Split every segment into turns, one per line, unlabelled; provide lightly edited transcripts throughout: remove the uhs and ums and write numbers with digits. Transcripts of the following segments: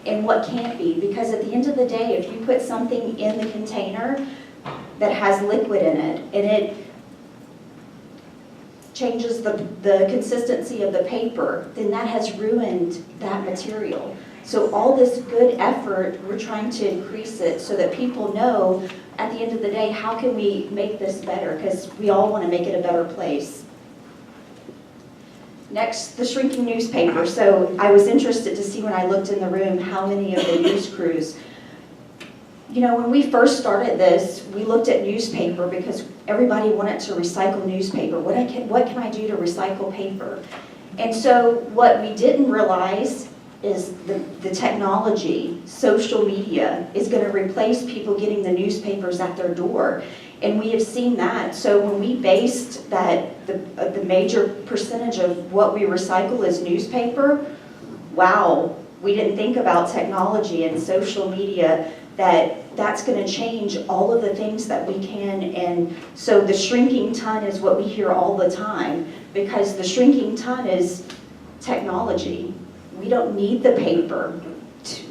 and what can't be. Because at the end of the day, if you put something in the container that has liquid in it, and it changes the consistency of the paper, then that has ruined that material. So all this good effort, we're trying to increase it so that people know at the end of the day, how can we make this better? Because we all want to make it a better place. Next, the shrinking newspaper. So I was interested to see when I looked in the room how many of the news crews. You know, when we first started this, we looked at newspaper because everybody wanted to recycle newspaper. What can I do to recycle paper? And so what we didn't realize is the technology, social media, is going to replace people getting the newspapers at their door. And we have seen that. So when we based that the major percentage of what we recycle is newspaper, wow, we didn't think about technology and social media, that's going to change all of the things that we can. And so the shrinking ton is what we hear all the time, because the shrinking ton is technology. We don't need the paper.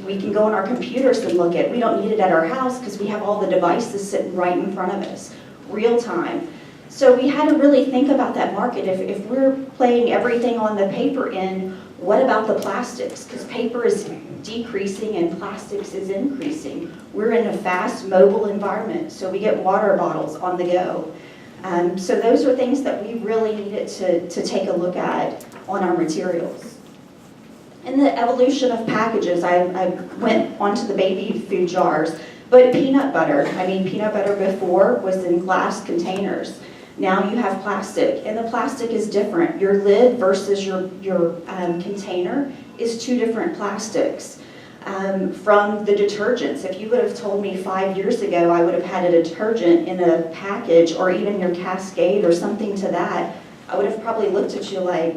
We can go on our computers and look at it. We don't need it at our house because we have all the devices sitting right in front of us, real time. So we had to really think about that market. If we're playing everything on the paper end, what about the plastics? Because paper is decreasing and plastics is increasing. We're in a fast mobile environment, so we get water bottles on the go. So those are things that we really needed to take a look at on our materials. And the evolution of packages, I went onto the baby food jars, but peanut butter before was in glass containers. Now you have plastic, and the plastic is different. Your lid versus your container is two different plastics. From the detergents, if you would have told me 5 years ago I would have had a detergent in a package, or even your Cascade or something to that, I would have probably looked at you like,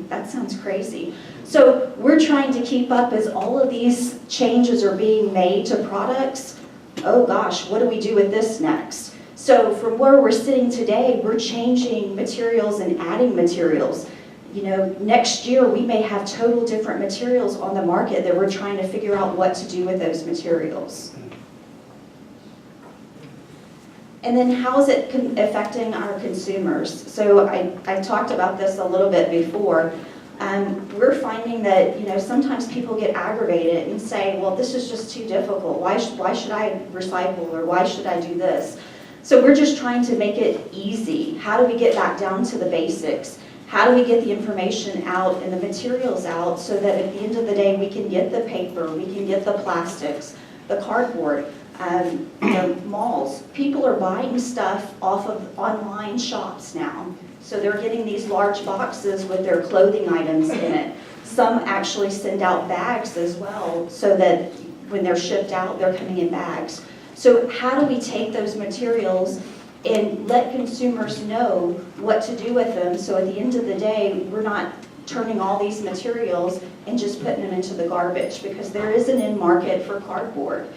that sounds crazy. So we're trying to keep up as all of these changes are being made to products. Oh gosh, what do we do with this next? So from where we're sitting today, we're changing materials and adding materials. You know, next year we may have total different materials on the market that we're trying to figure out what to do with those materials. And then how is it affecting our consumers? So I talked about this a little bit before. We're finding that, you know, sometimes people get aggravated and say, well, this is just too difficult. Why should I recycle, or why should I do this? So we're just trying to make it easy. How do we get back down to the basics? How do we get the information out and the materials out so that at the end of the day we can get the paper, we can get the plastics, the cardboard, you know, malls. People are buying stuff off of online shops now. So they're getting these large boxes with their clothing items in it. Some actually send out bags as well, so that when they're shipped out, they're coming in bags. So how do we take those materials and let consumers know what to do with them, so at the end of the day, we're not turning all these materials and just putting them into the garbage, because there is an end market for cardboard.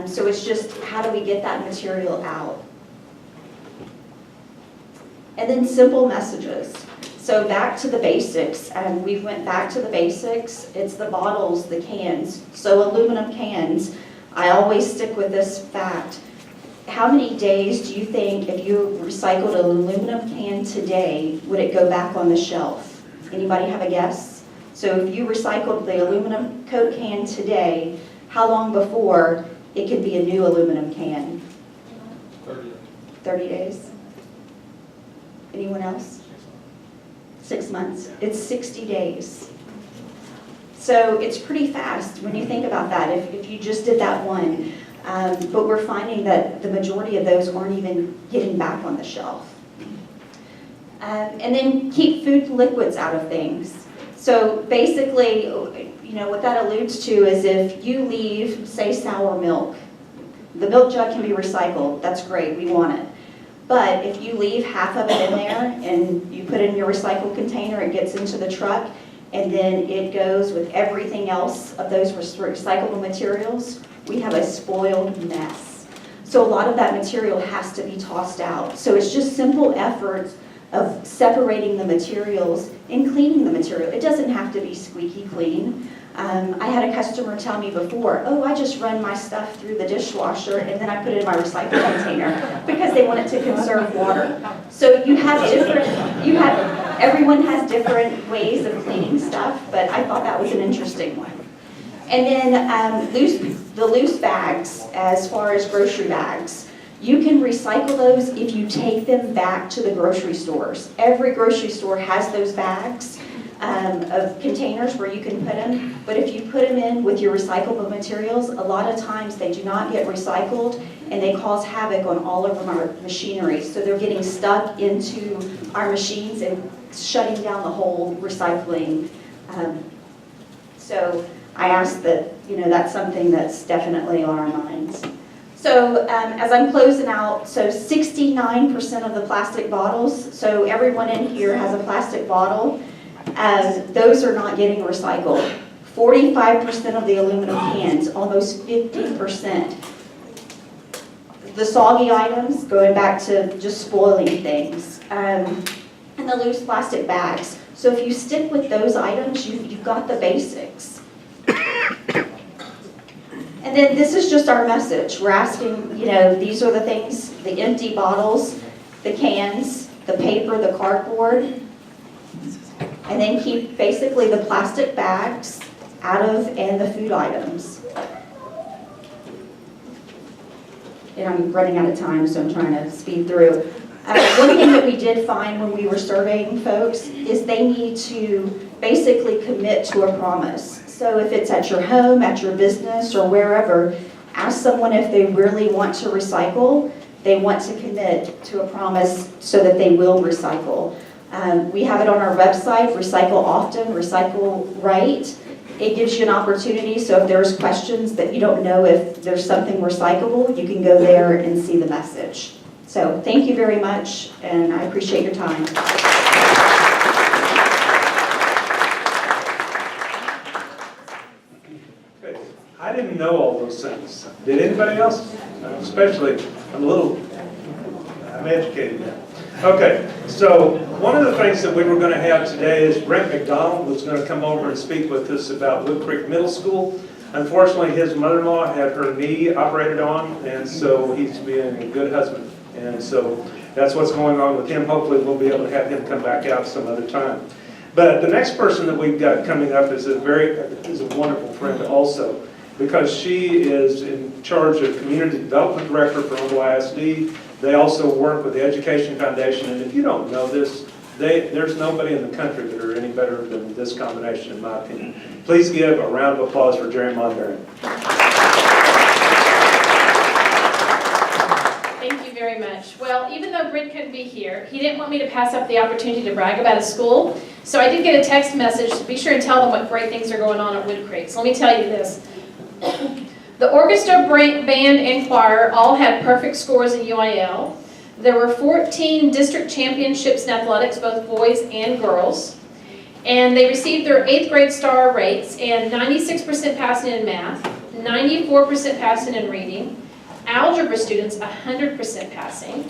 So it's just, how do we get that material out? And then simple messages. So back to the basics. We went back to the basics. It's the bottles, the cans. So aluminum cans, I always stick with this fact. How many days do you think, if you recycled an aluminum can today, would it go back on the shelf? Anybody have a guess? So if you recycled the aluminum Coke can today, how long before it could be a new aluminum can? 30 days. Anyone else? 6 months. It's 60 days. So it's pretty fast when you think about that, if you just did that one. But we're finding that the majority of those aren't even getting back on the shelf. And then keep food liquids out of things. So basically, you know, what that alludes to is if you leave, say, sour milk, the milk jug can be recycled. That's great, we want it. But if you leave half of it in there and you put it in your recycle container, it gets into the truck, and then it goes with everything else of those recyclable materials, we have a spoiled mess. So a lot of that material has to be tossed out. So it's just simple efforts of separating the materials and cleaning the material. It doesn't have to be squeaky clean. I had a customer tell me before, oh, I just run my stuff through the dishwasher and then I put it in my recycling container because they want it to conserve water. So everyone has different ways of cleaning stuff, but I thought that was an interesting one. And then the loose bags, as far as grocery bags, you can recycle those if you take them back to the grocery stores. Every grocery store has those bags of containers where you can put them, but if you put them in with your recyclable materials, a lot of times they do not get recycled and they cause havoc on all of our machinery. So they're getting stuck into our machines and shutting down the whole recycling. So I ask that, that's something that's definitely on our minds. So as I'm closing out, so 69% of the plastic bottles, so everyone in here has a plastic bottle, those are not getting recycled. 45% of the aluminum cans, almost 50%. The soggy items, going back to just spoiling things, and the loose plastic bags. So if you stick with those items, you've got the basics. And then this is just our message. We're asking, these are the things, the empty bottles, the cans, the paper, the cardboard, and then keep basically the plastic bags out of and the food items. And I'm running out of time, so I'm trying to speed through. One thing that we did find when we were surveying folks is they need to basically commit to a promise. So if it's at your home, at your business, or wherever, ask someone if they really want to recycle. They want to commit to a promise so that they will recycle. We have it on our website, Recycle Often, Recycle Right. It gives you an opportunity, so if there's questions that you don't know if there's something recyclable, you can go there and see the message. So thank you very much, and I appreciate your time.
Okay. I didn't know all those things. Did anybody else? Especially, I'm educated now. Okay, so one of the things that we were going to have today is Brent McDonald was going to come over and speak with us about Wood Creek Middle School. Unfortunately, his mother-in-law had her knee operated on, and so he's being a good husband. And so that's what's going on with him. Hopefully we'll be able to have him come back out some other time. But the next person that we've got coming up is a wonderful friend also, because she is in charge of Community Development Director for Humble ISD. They also work with the Education Foundation, and if you don't know this, there's nobody in the country that are any better than this combination, in my opinion. Please give a round of applause for Jerry Monberry.
Thank you very much. Well, even though Brent couldn't be here, he didn't want me to pass up the opportunity to brag about his school. So I did get a text message to be sure and tell them what great things are going on at Wood Creek. So let me tell you this. The orchestra, band, and choir all had perfect scores in UIL. There were 14 district championships in athletics, both boys and girls. And they received their 8th grade star rates and 96% passing in math, 94% passing in reading, algebra students 100% passing,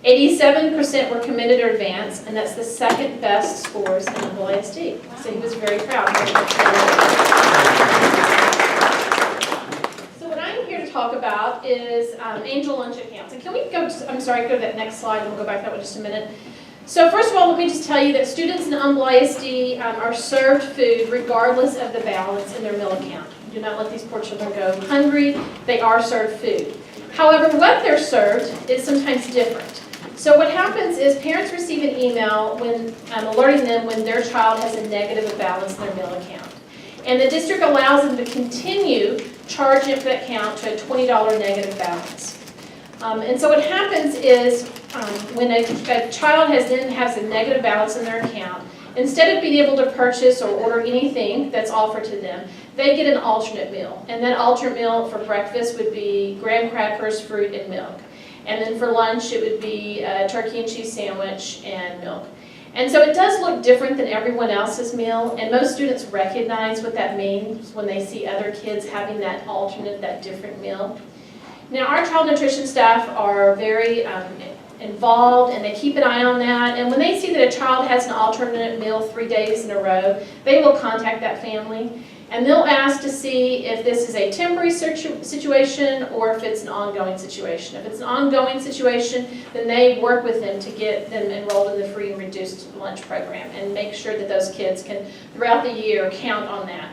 87% were commended or advanced, and that's the second best scores in Humble ISD. So he was very proud. So what I'm here to talk about is Angel Lunch Accounts. And can we go to, I'm sorry, go to that next slide and we'll go back to that in just a minute. So first of all, let me just tell you that students in Humble ISD are served food regardless of the balance in their meal account. Do not let these poor children go hungry. They are served food. However, what they're served is sometimes different. So what happens is parents receive an email when alerting them when their child has a negative balance in their meal account. And the district allows them to continue charging for that account to a $20 negative balance. And so what happens is when a child has a negative balance in their account, instead of being able to purchase or order anything that's offered to them, they get an alternate meal. And that alternate meal for breakfast would be graham crackers, fruit, and milk. And then for lunch, it would be a turkey and cheese sandwich and milk. And so it does look different than everyone else's meal, and most students recognize what that means when they see other kids having that alternate, that different meal. Now, our child nutrition staff are very involved, and they keep an eye on that. And when they see that a child has an alternate meal 3 days in a row, they will contact that family. And they'll ask to see if this is a temporary situation or if it's an ongoing situation. If it's an ongoing situation, then they work with them to get them enrolled in the free and reduced lunch program and make sure that those kids can, throughout the year, count on that.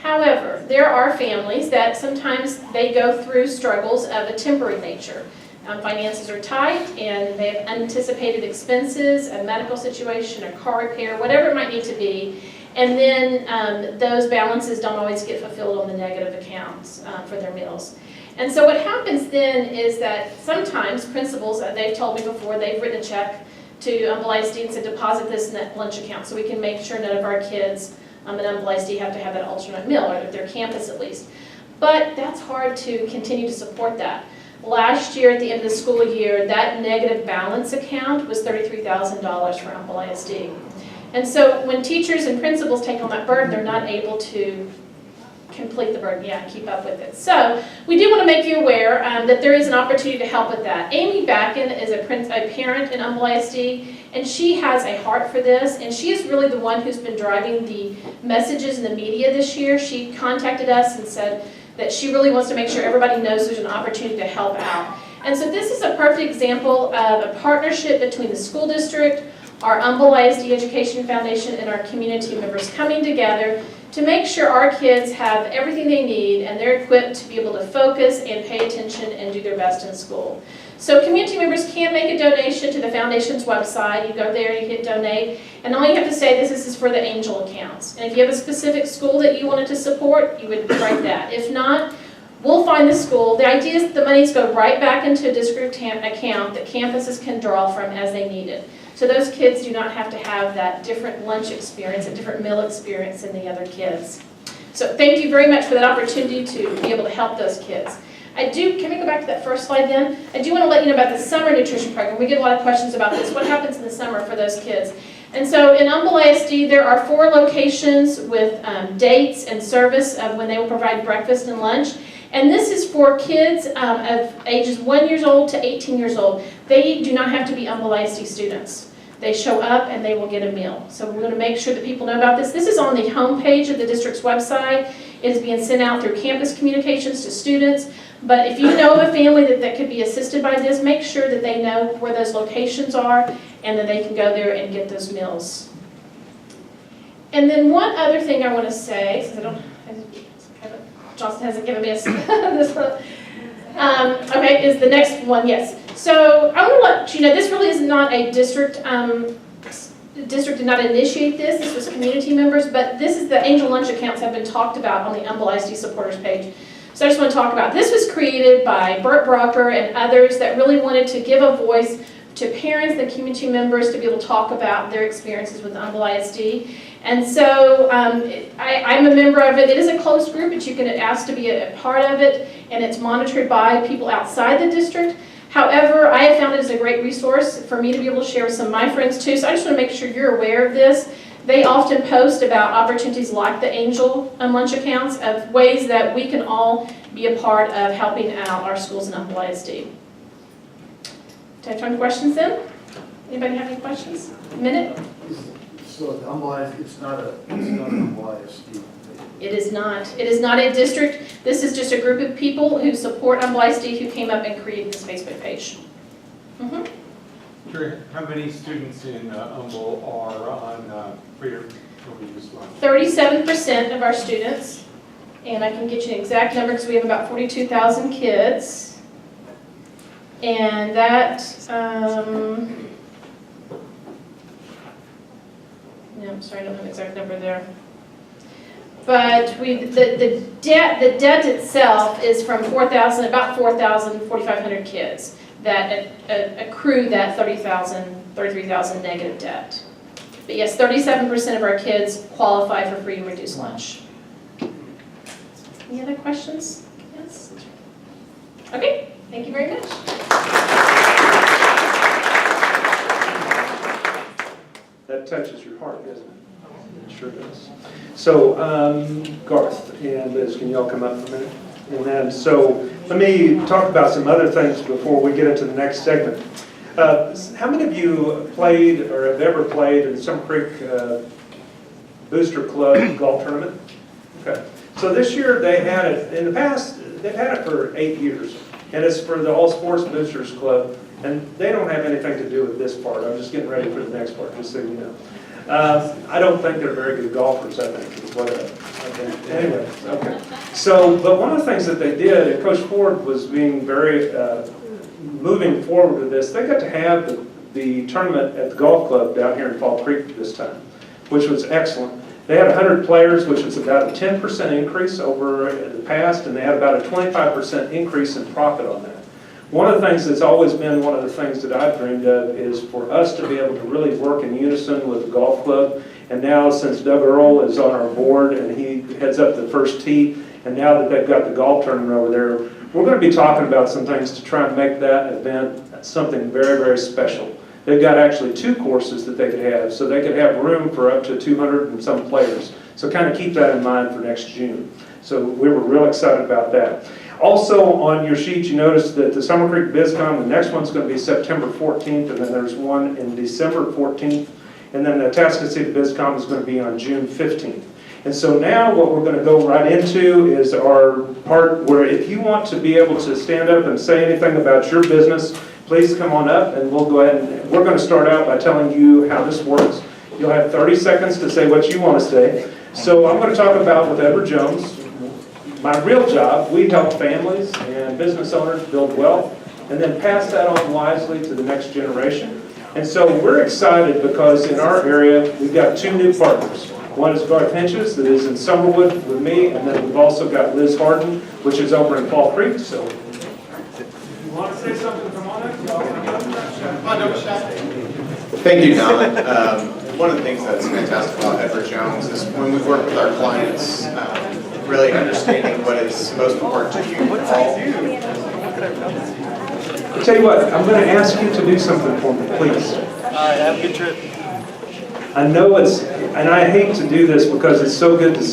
However, there are families that sometimes they go through struggles of a temporary nature. Finances are tight and they have unanticipated expenses, a medical situation, a car repair, whatever it might need to be. And then those balances don't always get fulfilled on the negative accounts for their meals. And so what happens then is that sometimes principals, they've told me before, they've written a check to Humble ISD and said deposit this in that lunch account so we can make sure none of our kids at Humble ISD have to have that alternate meal, or at their campus at least. But that's hard to continue to support that. Last year, at the end of the school year, that negative balance account was $33,000 for Humble ISD. And so when teachers and principals take on that burden, they're not able to complete the burden, keep up with it. So we do want to make you aware that there is an opportunity to help with that. Amy Backen is a parent in Humble ISD, and she has a heart for this, and she is really the one who's been driving the messages in the media this year. She contacted us and said that she really wants to make sure everybody knows there's an opportunity to help out. And so this is a perfect example of a partnership between the school district, our Humble ISD Education Foundation, and our community members coming together to make sure our kids have everything they need and they're equipped to be able to focus and pay attention and do their best in school. So community members can make a donation to the foundation's website. You go there, you hit donate, and all you have to say is this is for the Angel accounts. And if you have a specific school that you wanted to support, you would write that. If not, we'll find the school. The idea is the monies go right back into a district account that campuses can draw from as they need it. So those kids do not have to have that different lunch experience, a different meal experience than the other kids. So thank you very much for that opportunity to be able to help those kids. Can we go back to that first slide then? I do want to let you know about the summer nutrition program. We get a lot of questions about this. What happens in the summer for those kids? And so in Humble ISD, there are 4 locations with dates and service of when they will provide breakfast and lunch. And this is for kids of ages 1 year old to 18 years old. They do not have to be Humble ISD students. They show up and they will get a meal. So we're going to make sure that people know about this. This is on the homepage of the district's website. It is being sent out through campus communications to students. But if you know of a family that could be assisted by this, make sure that they know where those locations are and that they can go there and get those meals. And then one other thing I want to say, since Johnson hasn't given me this one. Okay, is the next one, yes. So I want to let you know, this really is not a district, the district did not initiate this. This was community members, but this is the Angel Lunch accounts have been talked about on the Humble ISD supporters page. So I just want to talk about, this was created by Burt Brocker and others that really wanted to give a voice to parents and community members to be able to talk about their experiences with Humble ISD. And so I'm a member of it. It is a closed group, but you can ask to be a part of it, and it's monitored by people outside the district. However, I have found it as a great resource for me to be able to share with some of my friends too, so I just want to make sure you're aware of this. They often post about opportunities like the Angel Lunch accounts of ways that we can all be a part of helping out our schools in Humble ISD. Do I have time for questions then? Anybody have any questions? A minute?
So the Humble ISD, it's not Humble ISD.
It is not. It is not a district. This is just a group of people who support Humble ISD who came up and created this Facebook page.
Sure. How many students in Humble are on free or reduced lunch?
37% of our students, and I can get you an exact number because we have about 42,000 kids. And that, no, I'm sorry, I don't have an exact number there. But the debt itself is from about 4,500 kids that accrue that 33,000 negative debt. But yes, 37% of our kids qualify for free and reduced lunch. Any other questions? Yes? Okay, thank you very much.
That touches your heart, doesn't it? It sure does. So, Garth and Liz, can y'all come up for a minute? And then, so let me talk about some other things before we get into the next segment. How many of you played or have ever played in the Summer Creek Booster Club golf tournament? Okay. So this year, they had it, in the past, they've had it for 8 years, and it's for the All Sports Boosters Club, and they don't have anything to do with this part. I'm just getting ready for the next part, just so you know. I don't think they're very good golfers, I think, is what I think. Anyway, okay. So, but one of the things that they did, and Coach Ford was being very, moving forward with this, they got to have the tournament at the golf club down here in Fall Creek this time, which was excellent. They had 100 players, which is about a 10% increase over the past, and they had about a 25% increase in profit on that. One of the things that's always been one of the things that I've dreamed of is for us to be able to really work in unison with the golf club. And now, since Doug Earl is on our board and he heads up the first tee, and now that they've got the golf tournament over there, we're going to be talking about some things to try and make that event something very, very special. They've got actually 2 courses that they could have, so they could have room for up to 200 and some players. So kind of keep that in mind for next June. So we were real excited about that. Also on your sheet, you notice that the Summer Creek BizCon, the next one's going to be September 14th, and then there's one in December 14th, and then the Atascocita City BizCon is going to be on June 15th. And so now what we're going to go right into is our part where if you want to be able to stand up and say anything about your business, please come on up and we'll go ahead and we're going to start out by telling you how this works. You'll have 30 seconds to say what you want to say. So I'm going to talk about with Edward Jones. My real job, we help families and business owners build wealth and then pass that on wisely to the next generation. And so we're excited because in our area, we've got 2 new partners. One is Garth Henches that is in Summerwood with me, and then we've also got Liz Harden, which is over in Fall Creek. So if you want to say something, come on up.
Thank you, Don. One of the things that's fantastic about Edward Jones is when we work with our clients, really understanding what is most important to you all.
I'll tell you what, I'm going to ask you to do something for me, please.
All right, have a good trip.
I know and I hate to do this because it's so good to see